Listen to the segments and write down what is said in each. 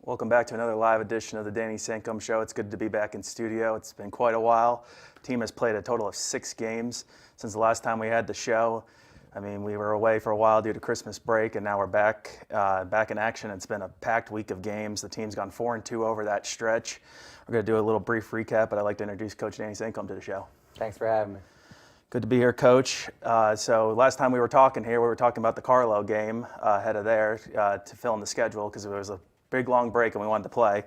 Welcome back to another live edition of the Danny Sancomb Show. It's good to be back in studio. It's been quite a while. The team has played a total of 6 games since the last time we had the show. I mean, we were away for a while due to Christmas break, and now we're back in action. It's been a packed week of games. The team's gone 4-2 over that stretch. We're going to do a little brief recap, but I'd like to introduce Coach Danny Sancomb to the show. Thanks for having me. Good to be here, Coach. So last time we were talking here, we were talking about the Carlo game ahead of there to fill in the schedule because it was a big, long break and we wanted to play.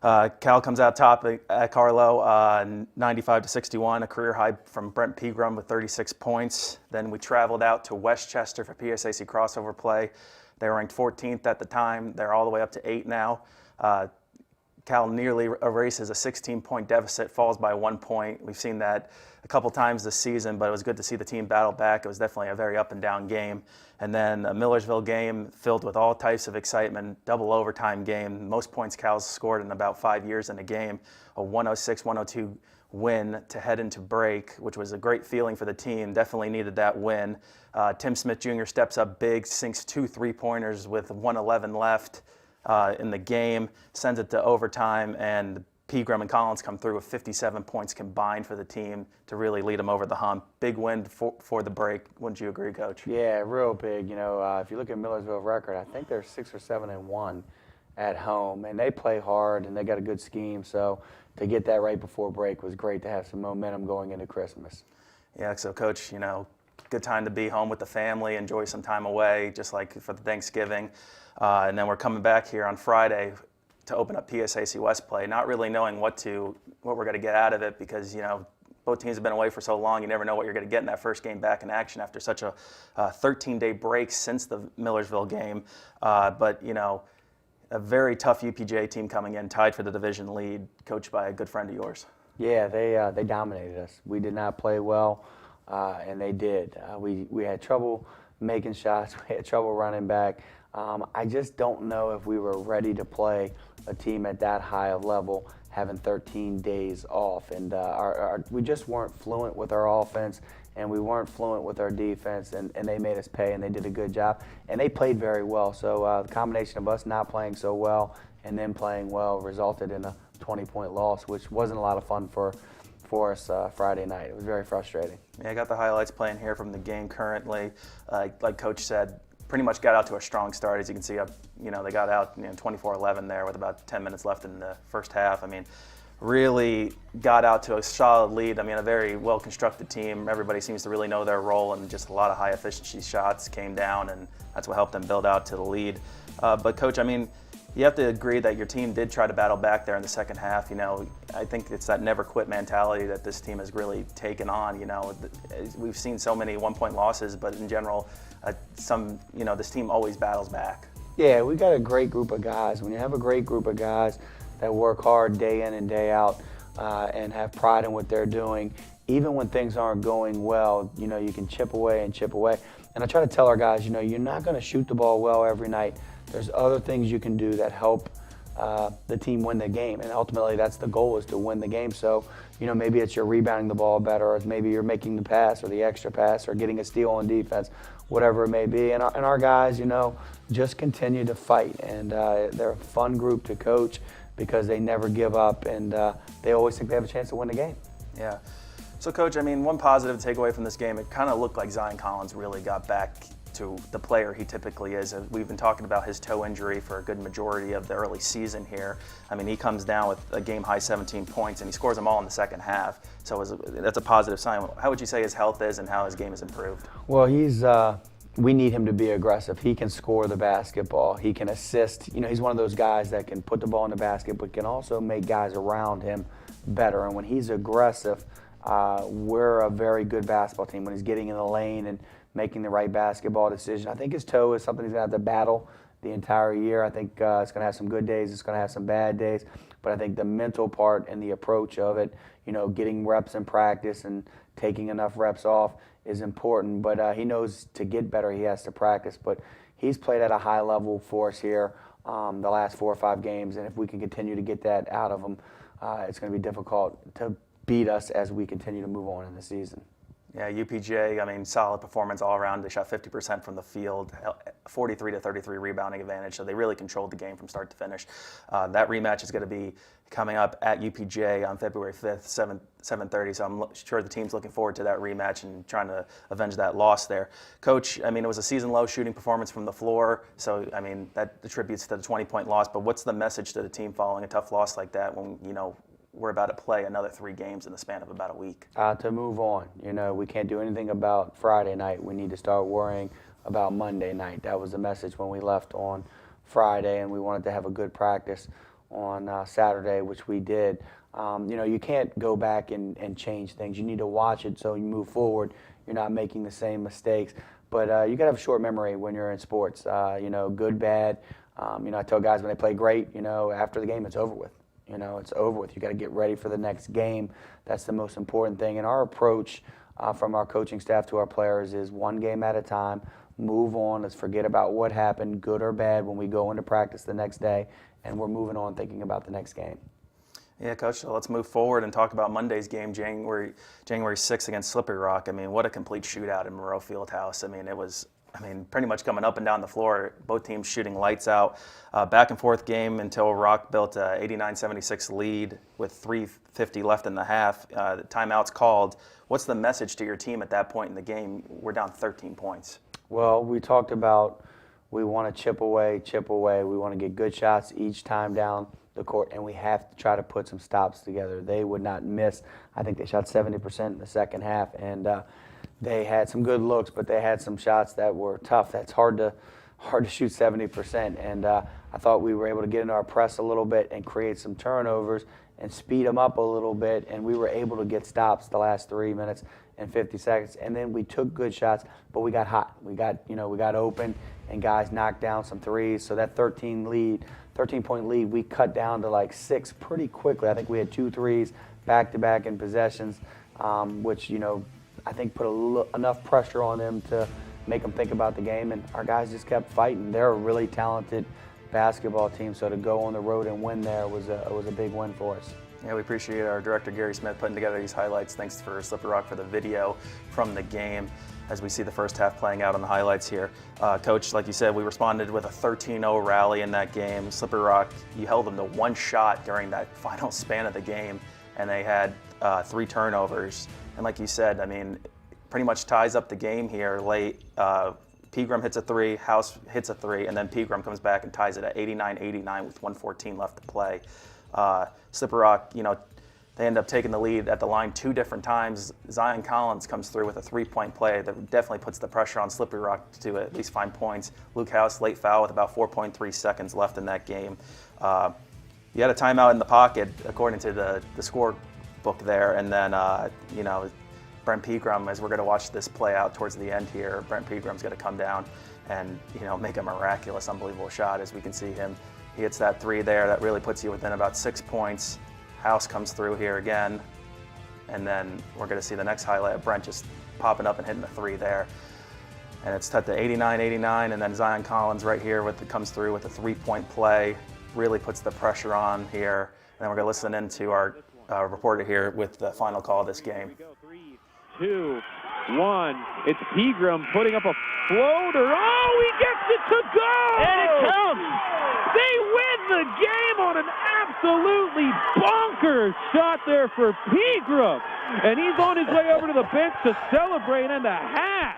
Cal comes out top at Carlo, 95-61, a career high from Brent Pegram with 36 points. Then we traveled out to Westchester for PSAC crossover play. They were ranked 14th at the time. They're all the way up to 8 now. Cal nearly erases a 16-point deficit, falls by 1 point. We've seen that a couple times this season, but it was good to see the team battle back. It was definitely a very up and down game. And then a Millersville game filled with all types of excitement, double overtime game. Most points Cal's scored in about 5 years in a game, a 106-102 win to head into break, which was a great feeling for the team. Definitely needed that win. Tim Smith Jr. steps up big, sinks 2 3-pointers with 1:11 left in the game, sends it to overtime, and Pegram and Collins come through with 57 points combined for the team to really lead them over the hump. Big win for the break. Wouldn't you agree, Coach? Yeah, real big. You know, if you look at Millersville record, I think they're 6 or 7-1 at home, and they play hard and they got a good scheme. So to get that right before break was great to have some momentum going into Christmas. Yeah, so Coach, you know, good time to be home with the family, enjoy some time away, just like for the Thanksgiving. And then we're coming back here on Friday to open up PSAC West play, not really knowing what we're going to get out of it because, you know, both teams have been away for so long, you never know what you're going to get in that first game back in action after such a 13-day break since the Millersville game. But, you know, a very tough UPJ team coming in, tied for the division lead, coached by a good friend of yours. Yeah, they dominated us. We did not play well, and they did. We had trouble making shots. We had trouble running back. I just don't know if we were ready to play a team at that high of level, having 13 days off. And we just weren't fluent with our offense, and we weren't fluent with our defense, and they made us pay, and they did a good job. And they played very well. So the combination of us not playing so well and then playing well resulted in a 20-point loss, which wasn't a lot of fun for us Friday night. It was very frustrating. Yeah, I got the highlights playing here from the game currently. Like Coach said, pretty much got out to a strong start. As you can see, they got out 24-11 there with about 10 minutes left in the first half. I mean, really got out to a solid lead. I mean, a very well-constructed team. Everybody seems to really know their role, and just a lot of high-efficiency shots came down, and that's what helped them build out to the lead. But, Coach, I mean, you have to agree that your team did try to battle back there in the second half. You know, I think it's that never-quit mentality that this team has really taken on. You know, we've seen so many one-point losses, but in general, this team always battles back. Yeah, we got a great group of guys. When you have a great group of guys that work hard day in and day out and have pride in what they're doing, even when things aren't going well, you know, you can chip away and chip away. And I try to tell our guys, you know, you're not going to shoot the ball well every night. There's other things you can do that help the team win the game, and ultimately that's the goal, is to win the game. So, you know, maybe it's you're rebounding the ball better, or maybe you're making the pass or the extra pass or getting a steal on defense, whatever it may be. And our guys, you know, just continue to fight, and they're a fun group to coach because they never give up, and they always think they have a chance to win the game. Yeah. So, Coach, I mean, one positive to take away from this game, it kind of looked like Zion Collins really got back to the player he typically is. We've been talking about his toe injury for a good majority of the early season here. I mean, he comes down with a game-high 17 points, and he scores them all in the second half. So that's a positive sign. How would you say his health is and how his game has improved? Well, we need him to be aggressive. He can score the basketball. He can assist. You know, he's one of those guys that can put the ball in the basket, but can also make guys around him better. And when he's aggressive, we're a very good basketball team. When he's getting in the lane and making the right basketball decision, I think his toe is something he's going to have to battle the entire year. I think it's going to have some good days. It's going to have some bad days. But I think the mental part and the approach of it, you know, getting reps in practice and taking enough reps off is important. But he knows to get better, he has to practice. But he's played at a high level for us here the last 4 or 5 games. And if we can continue to get that out of him, it's going to be difficult to beat us as we continue to move on in the season. Yeah, UPJ, I mean, solid performance all around. They shot 50% from the field, 43 to 33 rebounding advantage, so they really controlled the game from start to finish. That rematch is going to be coming up at UPJ on February 5th, 7:30, so I'm sure the team's looking forward to that rematch and trying to avenge that loss there. Coach, I mean, it was a season-low shooting performance from the floor, so, I mean, that attributes to the 20-point loss, but what's the message to the team following a tough loss like that when, you know, we're about to play another 3 games in the span of about a week? To move on. You know, we can't do anything about Friday night. We need to start worrying about Monday night. That was the message when we left on Friday, and we wanted to have a good practice on Saturday, which we did. You know, you can't go back and change things. You need to watch it so you move forward. You're not making the same mistakes. But you got to have a short memory when you're in sports. You know, good, bad. You know, I tell guys when they play great, you know, after the game, it's over with. You know, it's over with. You got to get ready for the next game. That's the most important thing. And our approach from our coaching staff to our players is one game at a time. Move on. Let's forget about what happened, good or bad, when we go into practice the next day, and we're moving on thinking about the next game. Yeah, Coach, so let's move forward and talk about Monday's game, January 6th against Slippery Rock. I mean, what a complete shootout in Moreau Fieldhouse. I mean, it was pretty much coming up and down the floor, both teams shooting lights out. Back and forth game until Rock built a 89-76 lead with 3:50 left in the half. The timeout's called. What's the message to your team at that point in the game? We're down 13 points. Well, we talked about we want to chip away. We want to get good shots each time down the court, and we have to try to put some stops together. They would not miss. I think they shot 70% in the second half, and they had some good looks, but they had some shots that were tough. That's hard to shoot 70%. And I thought we were able to get into our press a little bit and create some turnovers and speed them up a little bit. And we were able to get stops the last 3 minutes and 50 seconds. And then we took good shots, but we got hot. We got open, and guys knocked down some threes. So that 13-point lead, we cut down to like 6 pretty quickly. I think we had 2 threes back-to-back in possessions, which, you know, I think put enough pressure on them to make them think about the game, and our guys just kept fighting. They're a really talented basketball team, so to go on the road and win there was a big win for us. Yeah, we appreciate our director, Gary Smith, putting together these highlights. Thanks for Slippery Rock for the video from the game as we see the first half playing out on the highlights here. Coach, like you said, we responded with a 13-0 rally in that game. Slippery Rock, you held them to 1 shot during that final span of the game, and they had 3 turnovers. And like you said, I mean, pretty much ties up the game here late. Pegram hits a 3, House hits a 3, and then Pegram comes back and ties it at 89-89 with 1:14 left to play. Slippery Rock, you know, they end up taking the lead at the line 2 different times. Zion Collins comes through with a 3-point play that definitely puts the pressure on Slippery Rock to at least find points. Luke House, late foul with about 4.3 seconds left in that game. You had a timeout in the pocket, according to the score book there, and then you know, Brent Pegram, as we're going to watch this play out towards the end here, Brent Pegram's going to come down and, you know, make a miraculous, unbelievable shot. As we can see him, he hits that 3 there that really puts you within about 6 points. House comes through here again, and then we're going to see the next highlight of Brent just popping up and hitting the 3 there, and it's set to 89-89, and then Zion Collins right here comes through with a 3-point play, really puts the pressure on here, and then we're going to listen in to our reporter here with the final call of this game. 3, 2, 1. It's Pegram putting up a floater. Oh, he gets it to go! And it counts! They win the game on an absolutely bonkers shot there for Pegram. And he's on his way over to the bench to celebrate in the half.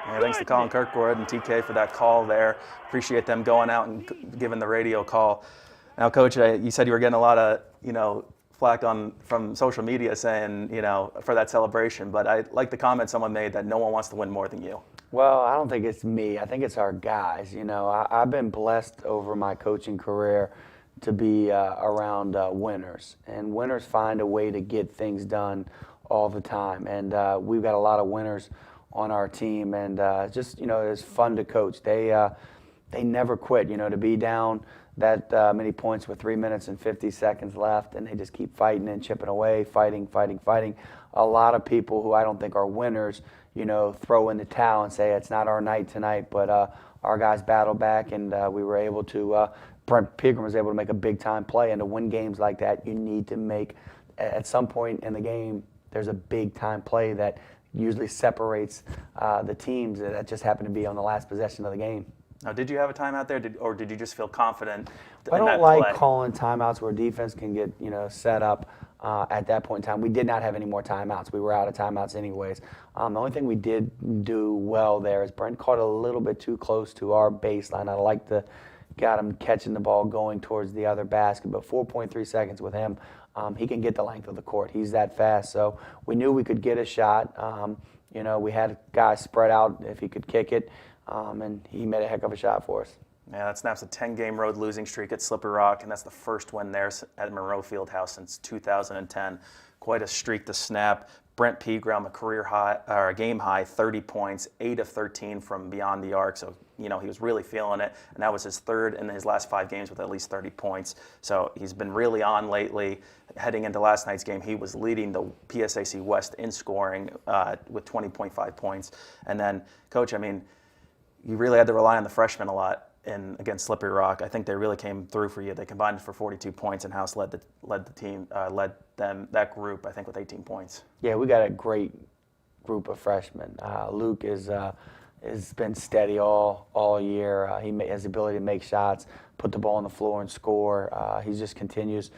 Yeah, thanks to Colin Kirkwood and TK for that call there. Appreciate them going out and giving the radio call. Now, Coach, you said you were getting a lot of, you know, flack from social media saying, you know, for that celebration, but I like the comment someone made that no one wants to win more than you. Well, I don't think it's me. I think it's our guys. You know, I've been blessed over my coaching career to be around winners, and winners find a way to get things done all the time. And we've got a lot of winners on our team, and just, you know, it's fun to coach. They never quit. You know, to be down that many points with 3 minutes and 50 seconds left, and they just keep fighting and chipping away, fighting. A lot of people who I don't think are winners, you know, throw in the towel and say it's not our night tonight, but our guys battled back, and we were able to, Brent Pegram was able to make a big-time play, and to win games like that, you need to make, at some point in the game, there's a big-time play that usually separates the teams. That just happened to be on the last possession of the game. Now, did you have a timeout there, or did you just feel confident in I don't that like play? calling timeouts where defense can get set up at that point in time. We did not have any more timeouts. We were out of timeouts anyways. The only thing we did do well there is Brent caught a little bit too close to our baseline. I like got him catching the ball going towards the other basket, but 4.3 seconds with him, he can get the length of the court. He's that fast. So we knew we could get a shot. We had guys spread out if he could kick it. And he made a heck of a shot for us. Yeah, that snaps a 10-game road losing streak at Slippery Rock, and that's the first win there at Monroe Fieldhouse since 2010. Quite a streak to snap. Brent Pegram, a game high, 30 points, 8 of 13 from beyond the arc. So, he was really feeling it, and that was his third in his last 5 games with at least 30 points. So he's been really on lately. Heading into last night's game, he was leading the PSAC West in scoring with 20.5 points. And then, Coach, you really had to rely on the freshmen a lot against Slippery Rock. I think they really came through for you. They combined for 42 points, and House led that group, I think, with 18 points. Yeah, we got a great group of freshmen. Luke has been steady all year. He has the ability to make shots, put the ball on the floor and score. He just continues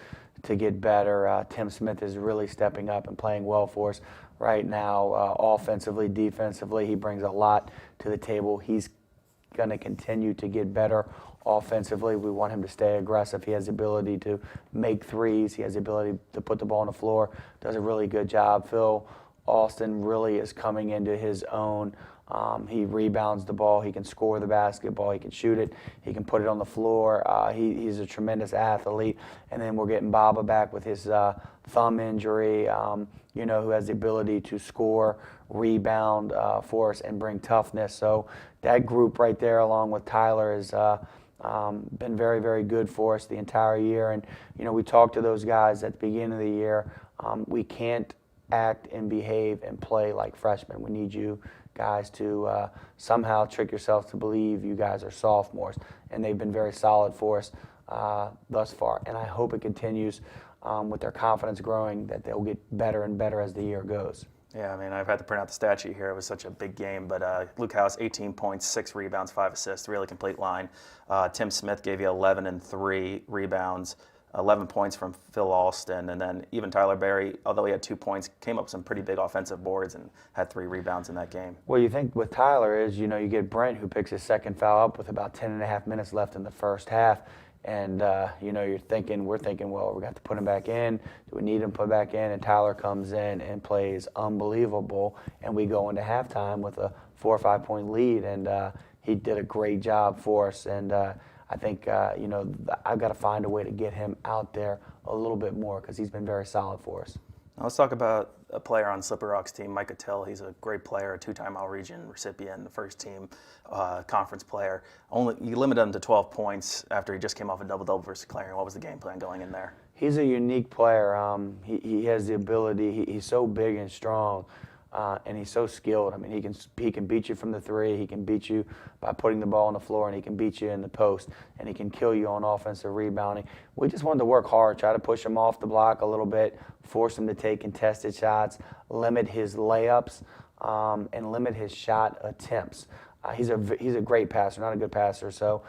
to get better. Tim Smith is really stepping up and playing well for us right now, offensively, defensively. He brings a lot to the table. He's going to continue to get better offensively. We want him to stay aggressive. He has the ability to make threes. He has the ability to put the ball on the floor. Does a really good job. Phil Austin really is coming into his own. He rebounds the ball. He can score the basketball. He can shoot it. He can put it on the floor. He's a tremendous athlete. And then we're getting Baba back with his thumb injury, who has the ability to score, rebound for us, and bring toughness. So that group right there, along with Tyler, has been very, very good for us the entire year. And, we talked to those guys at the beginning of the year. We can't act and behave and play like freshmen. We need you guys to somehow trick yourselves to believe you guys are sophomores. And they've been very solid for us thus far. And I hope it continues with their confidence growing, that they'll get better and better as the year goes. Yeah, I've had to print out the stat sheet here. It was such a big game. But Luke House, 18 points, 6 rebounds, 5 assists, really complete line. Tim Smith gave you 11 and 3 rebounds, 11 points from Phil Alston. And then even Tyler Berry, although he had 2 points, came up with some pretty big offensive boards and had 3 rebounds in that game. Well, you think with Tyler is, you get Brent, who picks his second foul up with about 10 and a half minutes left in the first half. And, we're thinking, well, we got to put him back in. Do we need him put back in? And Tyler comes in and plays unbelievable. And we go into halftime with a 4 or 5 point lead. And he did a great job for us. And I think, I've got to find a way to get him out there a little bit more, because he's been very solid for us. Now let's talk about a player on Slippery Rock's team, Micah Till. He's a great player, a 2-time All-Region recipient, the first team conference player. You limited him to 12 points after he just came off a double-double versus Clarion. What was the game plan going in there? He's a unique player. He has the ability. He's so big and strong, and he's so skilled. He can beat you from the three. He can beat you by putting the ball on the floor, and he can beat you in the post, and he can kill you on offensive rebounding. We just wanted to work hard, try to push him off the block a little bit, force him to take contested shots, limit his layups, and limit his shot attempts. He's a great passer, not a good passer. So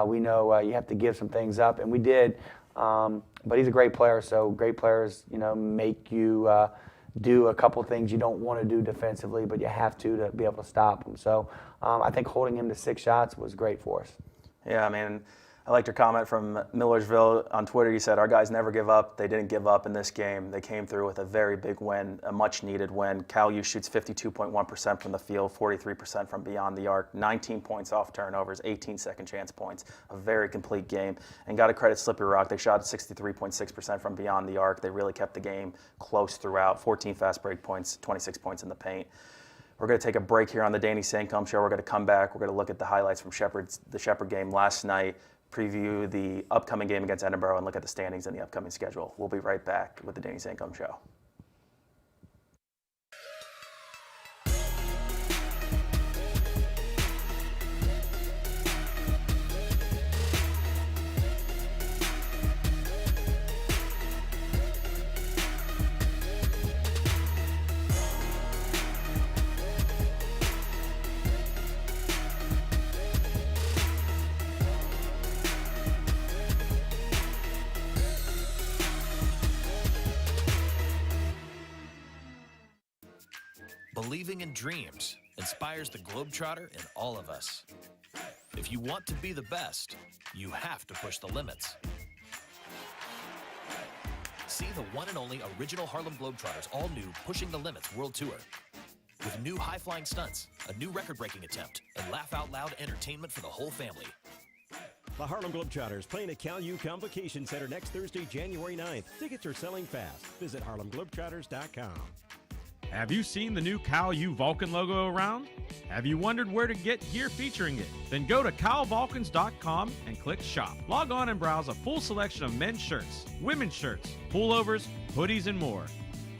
we know you have to give some things up, and we did. But he's a great player. So great players, make you do a couple things you don't want to do defensively, but you have to be able to stop him. So I think holding him to 6 shots was great for us. Yeah, I liked your comment from Millersville on Twitter. You said, our guys never give up. They didn't give up in this game. They came through with a very big win, a much-needed win. Cal U shoots 52.1% from the field, 43% from beyond the arc, 19 points off turnovers, 18 second chance points, a very complete game. And got to credit Slippery Rock. They shot 63.6% from beyond the arc. They really kept the game close throughout, 14 fast break points, 26 points in the paint. We're going to take a break here on the Danny Sancomb Show. We're going to come back. We're going to look at the highlights from the Shepherd game last night, preview the upcoming game against Edinboro, and look at the standings and the upcoming schedule. We'll be right back with the Danny Sancomb Show. believing in dreams inspires the Globetrotter in all of us. If you want to be the best, you have to push the limits. See the one and only original Harlem Globetrotters all-new Pushing the Limits World Tour. With new high-flying stunts, a new record-breaking attempt, and laugh-out-loud entertainment for the whole family. The Harlem Globetrotters playing at Cal U Convocation Center next Thursday, January 9th. Tickets are selling fast. Visit harlemglobetrotters.com. Have you seen the new Cal U Vulcan logo around? Have you wondered where to get gear featuring it? Then go to calvulcans.com and click shop. Log on and browse a full selection of men's shirts, women's shirts, pullovers, hoodies, and more.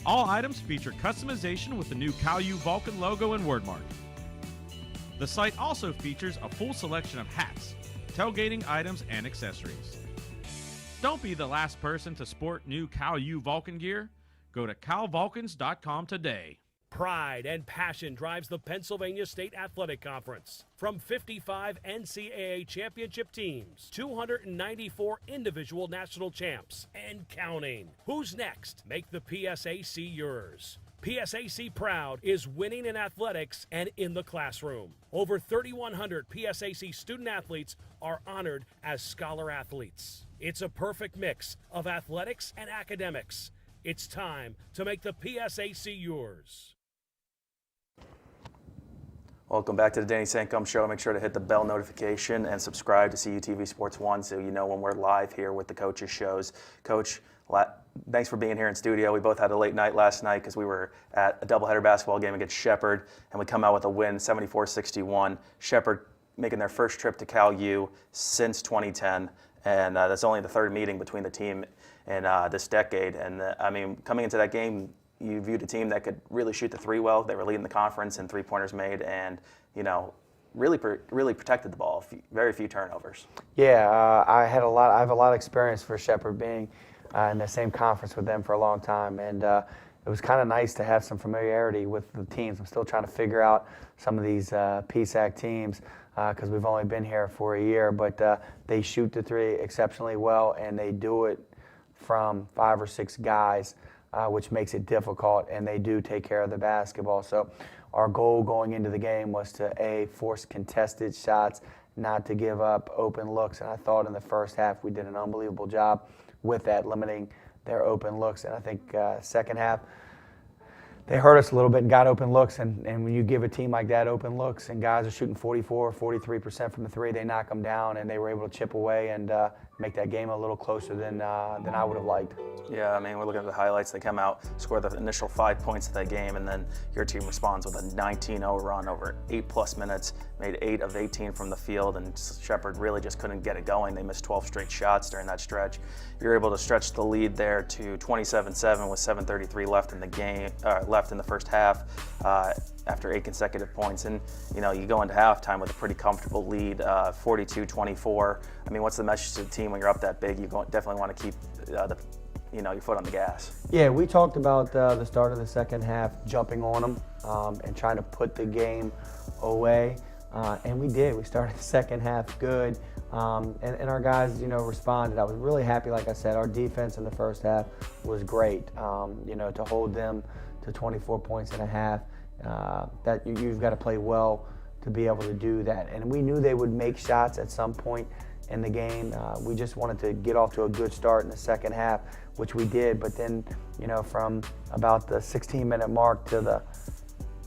All items feature customization with the new Cal U Vulcan logo and wordmark. The site also features a full selection of hats, tailgating items, and accessories. Don't be the last person to sport new Cal U Vulcan gear. Go to calvulcans.com today. Pride and passion drives the Pennsylvania State Athletic Conference. From 55 NCAA championship teams, 294 individual national champs, and counting. Who's next? Make the PSAC yours. PSAC Proud is winning in athletics and in the classroom. Over 3,100 PSAC student athletes are honored as scholar athletes. It's a perfect mix of athletics and academics. It's time to make the PSAC yours. Welcome back to the Danny Sancomb Show. Make sure to hit the bell notification and subscribe to CUTV Sports 1 so you know when we're live here with the coaches' shows. Coach, thanks for being here in studio. We both had a late night last night because we were at a doubleheader basketball game against Shepherd, and we come out with a win, 74-61. Shepherd making their first trip to Cal U since 2010, and that's only the third meeting between the team in this decade. And I mean, coming into that game, you viewed a team that could really shoot the three well. They were leading the conference in three-pointers made, and really protected the ball. Very few turnovers. Yeah, I have a lot of experience for Shepherd, being in the same conference with them for a long time, and it was kind of nice to have some familiarity with the teams. I'm still trying to figure out some of these PSAC teams because we've only been here for a year, but they shoot the three exceptionally well, and they do it from 5 or 6 guys, which makes it difficult, and they do take care of the basketball. So our goal going into the game was to, force contested shots, not to give up open looks, and I thought in the first half we did an unbelievable job with that, limiting their open looks. And I think second half, they hurt us a little bit and got open looks, and when you give a team like that open looks and guys are shooting 44, 43% from the three, they knock them down, and they were able to chip away and make that game a little closer than I would have liked. Yeah, I mean, we're looking at the highlights. They come out, score the initial 5 points of that game, and then your team responds with a 19-0 run over 8+ minutes, made 8 of 18 from the field, and Shepherd really just couldn't get it going. They missed 12 straight shots during that stretch. You're able to stretch the lead there to 27-7 with 7:33 left in the game, left in the first half, after 8 consecutive points. And you go into halftime with a pretty comfortable lead, 42-24. I mean, what's the message to the team when you're up that big? You definitely want to keep your foot on the gas. Yeah, we talked about the start of the second half, jumping on them and trying to put the game away, and we did. We started the second half good, and our guys, responded. I was really happy. Like I said, our defense in the first half was great. To hold them to 24 points and a half, that you've got to play well to be able to do that. And we knew they would make shots at some point in the game. We just wanted to get off to a good start in the second half, which we did. But then, from about the 16-minute mark to the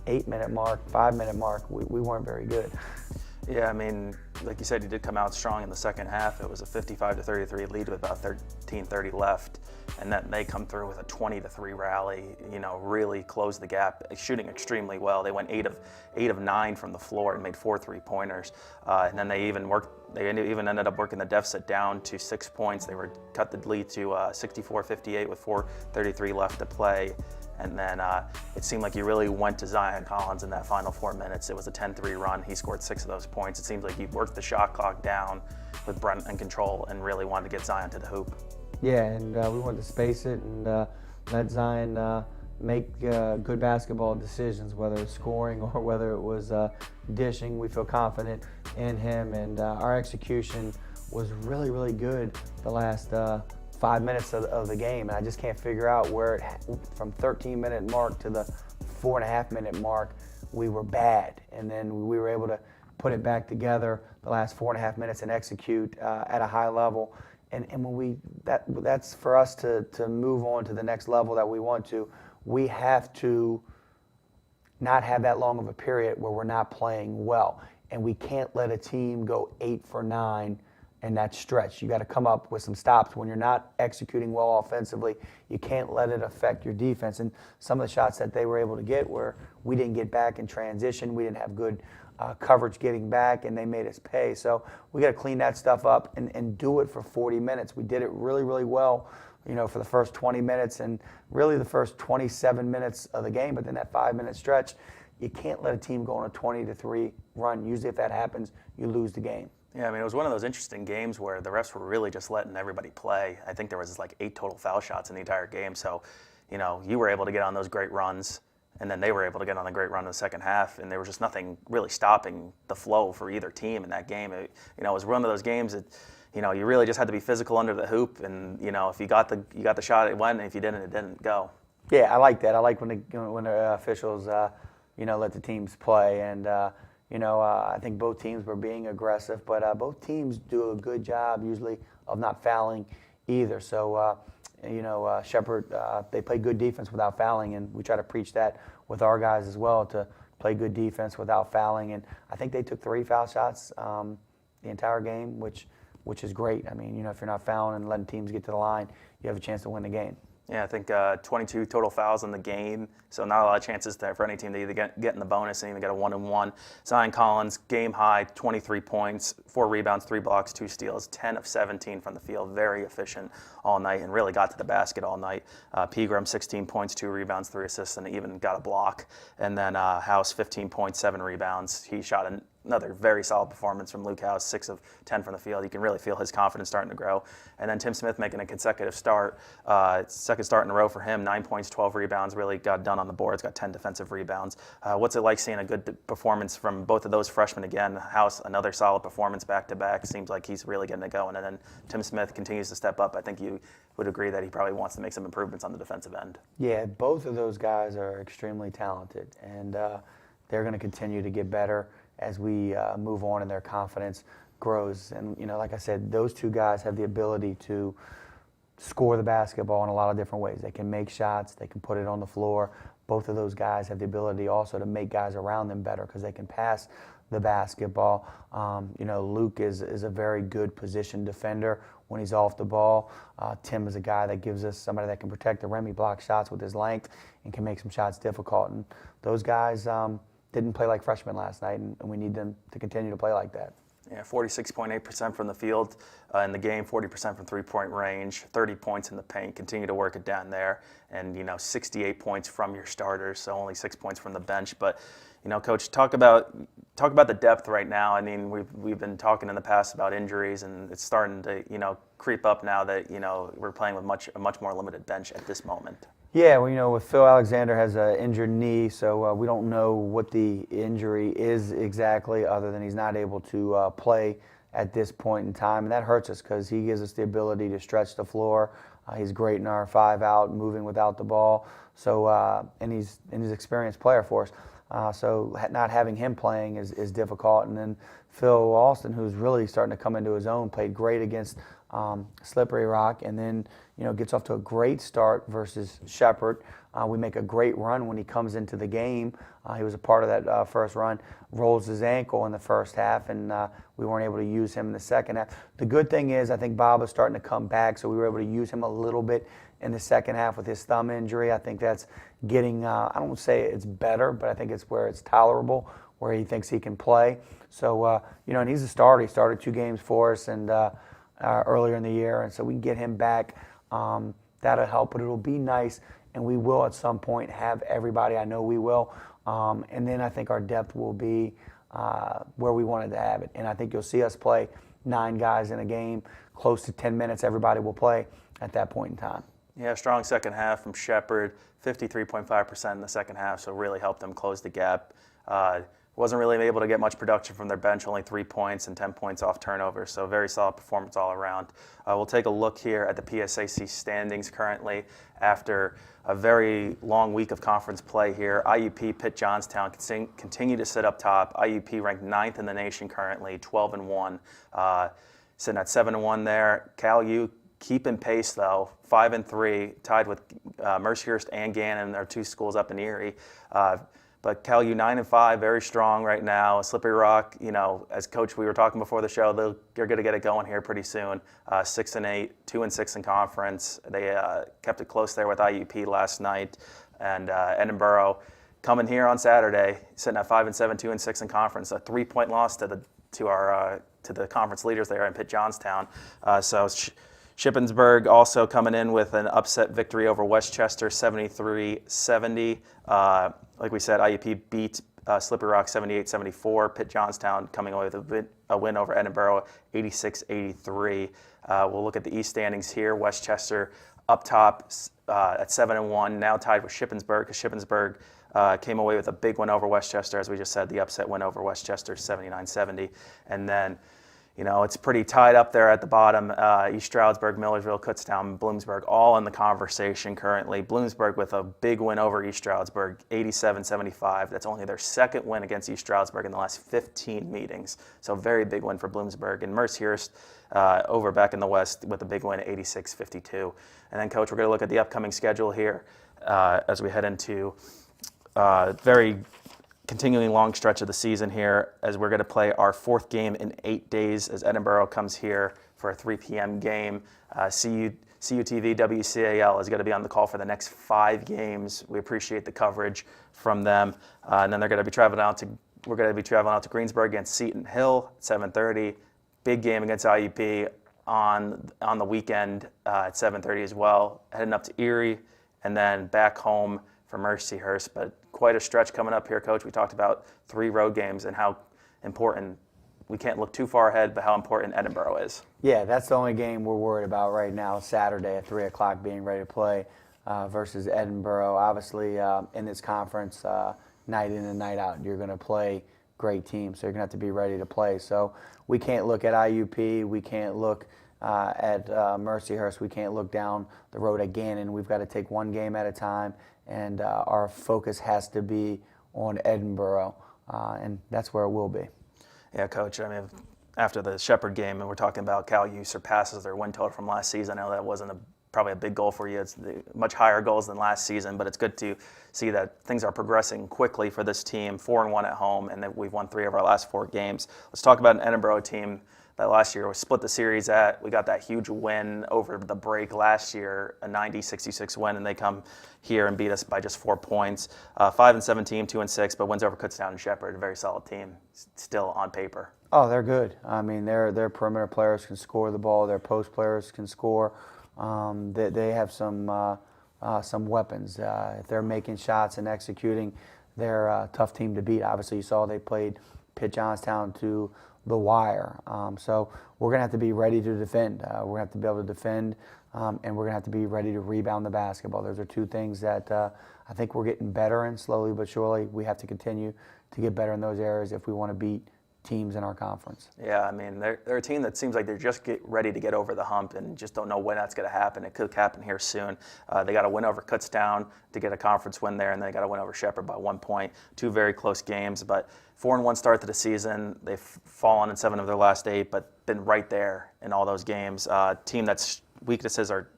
8-minute mark, 5-minute mark, we weren't very good. Yeah, I mean, like you said, you did come out strong in the second half. It was a 55-33 lead with about 13:30 left, and then they come through with a 20-3 rally. Really closed the gap, shooting extremely well. They went 8 of 9 from the floor and made 4 3-pointers, and then they even ended up working the deficit down to 6 points. They cut the lead to 64-58 with 4:33 left to play. And then it seemed like you really went to Zion Collins in that final 4 minutes. It was a 10-3 run. He scored 6 of those points. It seems like you worked the shot clock down with Brent in control and really wanted to get Zion to the hoop. Yeah, and we wanted to space it and let Zion make good basketball decisions, whether it's scoring or whether it was dishing. We feel confident in him, and our execution was really, really good the last 5 minutes of the game, and I just can't figure out where from 13-minute mark to the 4.5 minute mark, we were bad. And then we were able to put it back together the last 4.5 minutes and execute at a high level. And when that's for us to move on to the next level that we want to, we have to not have that long of a period where we're not playing well. And we can't let a team go 8 for 9 in that stretch. You got to come up with some stops. When you're not executing well offensively, you can't let it affect your defense. And some of the shots that they were able to get where we didn't get back in transition, we didn't have good coverage getting back, and they made us pay. So we got to clean that stuff up and do it for 40 minutes. We did it really, really well, for the first 20 minutes and really the first 27 minutes of the game. But then that 5-minute stretch, you can't let a team go on a 20-3 run. Usually if that happens, you lose the game. Yeah, I mean, it was one of those interesting games where the refs were really just letting everybody play. I think there was like 8 total foul shots in the entire game. So, you were able to get on those great runs, and then they were able to get on a great run in the second half, and there was just nothing really stopping the flow for either team in that game. It was one of those games that, you really just had to be physical under the hoop, and if you got the shot, it went, and if you didn't, it didn't go. Yeah, I like that. I like when the officials, let the teams play, and I think both teams were being aggressive, but both teams do a good job usually of not fouling either. So. Shepherd, they play good defense without fouling, and we try to preach that with our guys as well, to play good defense without fouling. And I think they took 3 foul shots the entire game, which is great. I mean, if you're not fouling and letting teams get to the line, you have a chance to win the game. Yeah, I think 22 total fouls in the game, so not a lot of chances there for any team to either get in the bonus and even get a 1-and-1. Zion Collins, game high, 23 points, 4 rebounds, 3 blocks, 2 steals, 10 of 17 from the field, very efficient all night, and really got to the basket all night. Pegram, 16 points, 2 rebounds, 3 assists, and even got a block. And then House, 15 points, 7 rebounds. He shot another very solid performance from Luke House, 6 of 10 from the field. You can really feel his confidence starting to grow. And then Tim Smith making a consecutive start, second start in a row for him, 9 points, 12 rebounds, really got done on the boards, got 10 defensive rebounds. What's it like seeing a good performance from both of those freshmen again? House, another solid performance back-to-back. Seems like he's really getting it going. And then Tim Smith continues to step up. I think you would agree that he probably wants to make some improvements on the defensive end. Yeah, both of those guys are extremely talented, and they're going to continue to get better as we move on and their confidence grows. And, like I said, those 2 guys have the ability to score the basketball in a lot of different ways. They can make shots. They can put it on the floor. Both of those guys have the ability also to make guys around them better because they can pass the basketball. Luke is a very good position defender when he's off the ball. Tim is a guy that gives us somebody that can protect the rim. He blocks shots with his length and can make some shots difficult. And those guys didn't play like freshmen last night, and we need them to continue to play like that. Yeah, 46.8% from the field in the game, 40% from three-point range, 30 points in the paint. Continue to work it down there, and 68 points from your starters, so only 6 points from the bench. But Coach, talk about the depth right now. I mean, we've been talking in the past about injuries, and it's starting to creep up now that we're playing with a much more limited bench at this moment. Yeah, well, with Phil Alexander has an injured knee, so we don't know what the injury is exactly, other than he's not able to play at this point in time, and that hurts us because he gives us the ability to stretch the floor. He's great in our 5-out, moving without the ball. So, and he's an experienced player for us. So not having him playing is difficult. And then Phil Alston, who's really starting to come into his own, played great against Slippery Rock, and then gets off to a great start versus Shepherd. We make a great run when he comes into the game. He was a part of that first run, rolls his ankle in the first half, and we weren't able to use him in the second half. The good thing is I think Bob is starting to come back, so we were able to use him a little bit in the second half with his thumb injury. I think that's getting, I don't say it's better, but I think it's where it's tolerable, where he thinks he can play. So, and he's a starter. He started 2 games for us and earlier in the year, and so we can get him back. That'll help, but it'll be nice, and we will at some point have everybody. I know we will. And then I think our depth will be where we wanted to have it. And I think you'll see us play 9 guys in a game, close to 10 minutes. Everybody will play at that point in time. Yeah, strong second half from Shepherd, 53.5% in the second half, so really helped them close the gap. wasn't really able to get much production from their bench, only 3 points and 10 points off turnovers, so very solid performance all around. We'll take a look here at the PSAC standings currently after a very long week of conference play here. IUP, Pitt, Johnstown continue to sit up top. IUP ranked 9th in the nation currently, 12-1, sitting at 7-1 there. Cal U keeping pace though, 5-3, tied with Mercyhurst and Gannon, our 2 schools up in Erie. But Cal U 9-5, very strong right now. Slippery Rock, as coach, we were talking before the show, they're going to get it going here pretty soon. 6-8, 2-6 in conference. They kept it close there with IUP last night, and Edinboro coming here on Saturday, sitting at 5-7, 2-6 in conference. A 3-point loss to the conference leaders there in Pitt Johnstown. So Shippensburg also coming in with an upset victory over Westchester, 73-70. Like we said, IUP beat Slippery Rock 78-74. Pitt Johnstown coming away with a win over Edinboro, 86-83. We'll look at the East standings here. Westchester up top at 7-1, now tied with Shippensburg, because Shippensburg came away with a big win over Westchester, as we just said, the upset win over Westchester, 79-70. And then, it's pretty tied up there at the bottom. East Stroudsburg, Millersville, Kutztown, Bloomsburg, all in the conversation currently. Bloomsburg with a big win over East Stroudsburg, 87-75. That's only their 2nd win against East Stroudsburg in the last 15 meetings. So very big win for Bloomsburg. And Mercyhurst over back in the West with a big win, 86-52. And then, Coach, we're going to look at the upcoming schedule here as we head into very continuing long stretch of the season here, as we're going to play our 4th game in 8 days as Edinboro comes here for a 3 p.m. game. CUTV WCAL is going to be on the call for the next 5 games. We appreciate the coverage from them. And then we're going to be traveling out to Greensburg against Seton Hill at 7:30. Big game against IUP on the weekend at 7:30 as well. Heading up to Erie and then back home for Mercyhurst, but quite a stretch coming up here, Coach. We talked about 3 road games and how important, we can't look too far ahead, but how important Edinboro is. Yeah, that's the only game we're worried about right now, Saturday at 3 o'clock being ready to play versus Edinboro. Obviously, in this conference, night in and night out, you're going to play great teams, so you're going to have to be ready to play. So we can't look at IUP, we can't look at Mercyhurst, we can't look down the road at Gannon. We've got to take one game at a time, and our focus has to be on Edinboro, and that's where it will be. Yeah, Coach, after the Shepherd game, and we're talking about Cal U surpasses their win total from last season. I know that wasn't probably a big goal for you. It's much higher goals than last season, but it's good to see that things are progressing quickly for this team, 4-1 at home, and that we've won 3 of our last 4 games. Let's talk about an Edinboro team that last year we split the series at. We got that huge win over the break last year, a 90-66 win, and they come here and beat us by just 4 points. 5-7 team, 2-6, but wins over Kutztown and Shepherd, a very solid team, still on paper. Oh, they're good. Their perimeter players can score the ball. Their post players can score. They have some weapons. If they're making shots and executing, they're a tough team to beat. Obviously, you saw they played Pitt Johnstown to the wire. So we're going to have to be ready to defend. We're going to have to be able to defend, and we're going to have to be ready to rebound the basketball. Those are 2 things that I think we're getting better in slowly but surely. We have to continue to get better in those areas if we want to beat teams in our conference. Yeah, they're a team that seems like they're just ready to get over the hump and just don't know when that's going to happen. It could happen here soon. They got a win over Kutztown to get a conference win there, and they got a win over Shepherd by 1 point. 2 very close games, but 4-1 start to the season. They've fallen in 7 of their last 8, but been right there in all those games. Team that's weaknesses are,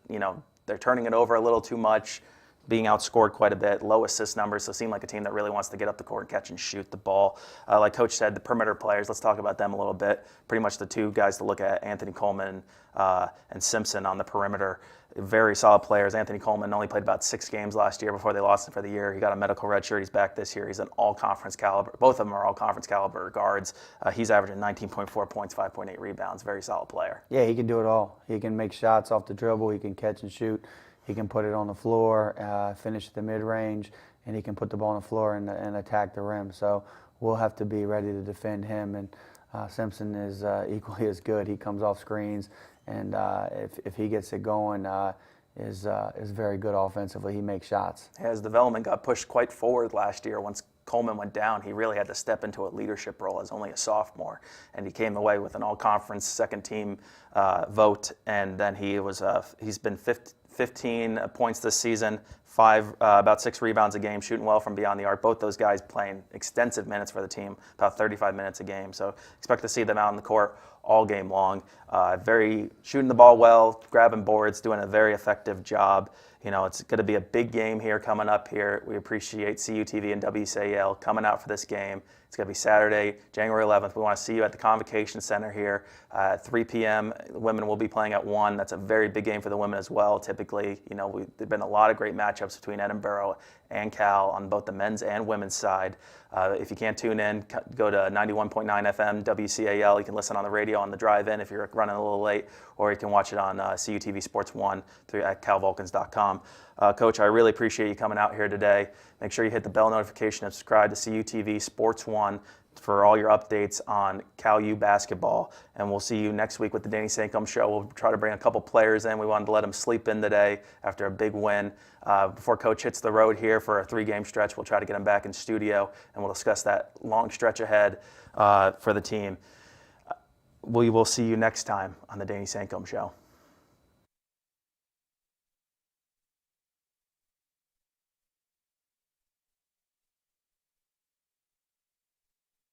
they're turning it over a little too much, being outscored quite a bit, low assist numbers, so seem like a team that really wants to get up the court and catch and shoot the ball. Like Coach said, the perimeter players, let's talk about them a little bit. Pretty much the 2 guys to look at, Anthony Coleman and Simpson on the perimeter. Very solid players. Anthony Coleman only played about 6 games last year before they lost him for the year. He got a medical red shirt. He's back this year. He's an all-conference caliber. Both of them are all-conference caliber guards. He's averaging 19.4 points, 5.8 rebounds. Very solid player. Yeah, he can do it all. He can make shots off the dribble. He can catch and shoot. He can put it on the floor, finish the mid-range, and he can put the ball on the floor and attack the rim. So we'll have to be ready to defend him. And Simpson is equally as good. He comes off screens, and if he gets it going, is very good offensively. He makes shots. His development got pushed quite forward last year once Coleman went down, he really had to step into a leadership role as only a sophomore, and he came away with an all-conference second-team vote, and then he's been 15 points this season, about 6 rebounds a game, shooting well from beyond the arc. Both those guys playing extensive minutes for the team, about 35 minutes a game. So expect to see them out on the court all game long. Shooting the ball well, grabbing boards, doing a very effective job. You know, it's going to be a big game here coming up here. We appreciate CUTV and WCAL coming out for this game. It's going to be Saturday, January 11th. We want to see you at the Convocation Center here at 3 p.m. The women will be playing at 1. That's a very big game for the women as well. Typically, you know, there've been a lot of great matchups between Edinboro and Cal on both the men's and women's side. If you can't tune in, go to 91.9 FM WCAL. You can listen on the radio on the drive-in if you're running a little late, or you can watch it on CUTV Sports 1 at calvulcans.com. Coach, I really appreciate you coming out here today. Make sure you hit the bell notification and subscribe to CUTV Sports 1 for all your updates on Cal U basketball. And we'll see you next week with the Danny Sancomb Show. We'll try to bring a couple players in. We wanted to let them sleep in today after a big win. Before Coach hits the road here for a 3-game stretch, we'll try to get him back in studio, and we'll discuss that long stretch ahead for the team. We will see you next time on the Danny Sancomb Show.